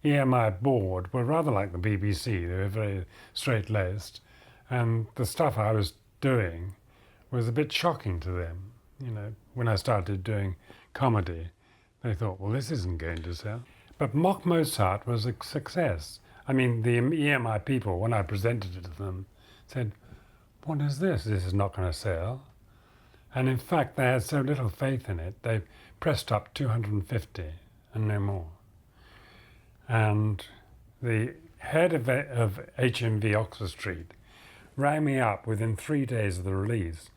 EMI board were rather like the BBC. They were very straight-laced, and the stuff I was doing was a bit shocking to them. You know, when I started doing comedy, they thought, well, this isn't going to sell. But Mock Mozart was a success. I mean, the EMI people, when I presented it to them, said, what is this? This is not going to sell. And in fact, they had so little faith in it, they pressed up 250 and no more. And the head of HMV Oxford Street rang me up within 3 days of the release.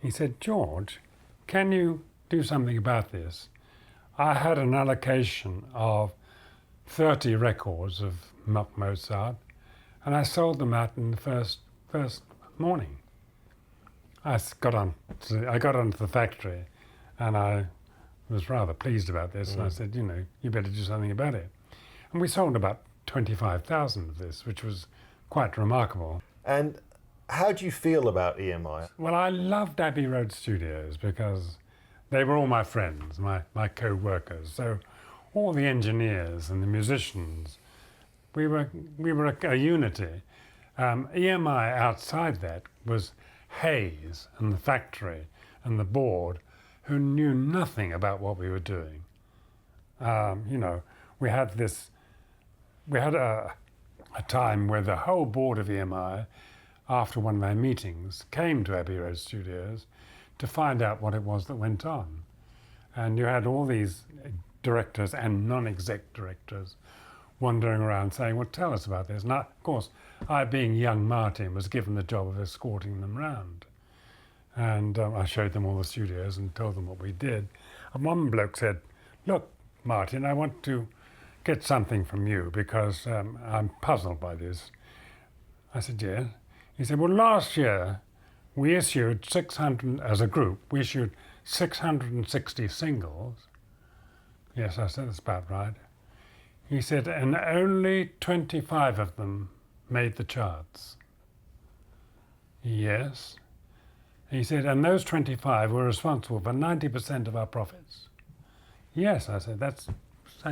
He said, George, can you do something about this? I had an allocation of 30 records of Mock Mozart, and I sold them out in the first morning. I got onto the factory, and I was rather pleased about this, and I said, you know, you better do something about it. And we sold about 25,000 of this, which was quite remarkable. And how do you feel about EMI? Well, I loved Abbey Road Studios because they were all my friends, my co-workers. So all the engineers and the musicians, we were a unity. EMI outside that was Hayes and the factory and the board, who knew nothing about what we were doing. You know, we had a time where the whole board of EMI, after one of our meetings, came to Abbey Road Studios to find out what it was that went on. And you had all these directors and non-exec directors wandering around saying, well, tell us about this. And of course, I, being young Martin, was given the job of escorting them round. And I showed them all the studios and told them what we did. And one bloke said, look, Martin, I want to get something from you because I'm puzzled by this. I said, yes. He said, well, last year we issued 600, as a group, we issued 660 singles. Yes, I said, that's about right. He said, and only 25 of them made the charts. Yes. He said, and those 25 were responsible for 90% of our profits. Yes, I said, that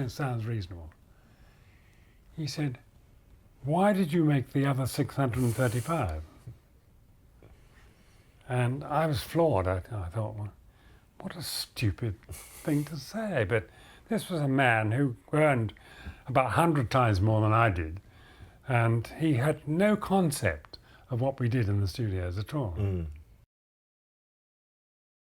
sounds reasonable. He said, why did you make the other 635? And I was floored. I thought, well, what a stupid thing to say. But this was a man who earned about 100 times more than I did. And he had no concept of what we did in the studios at all.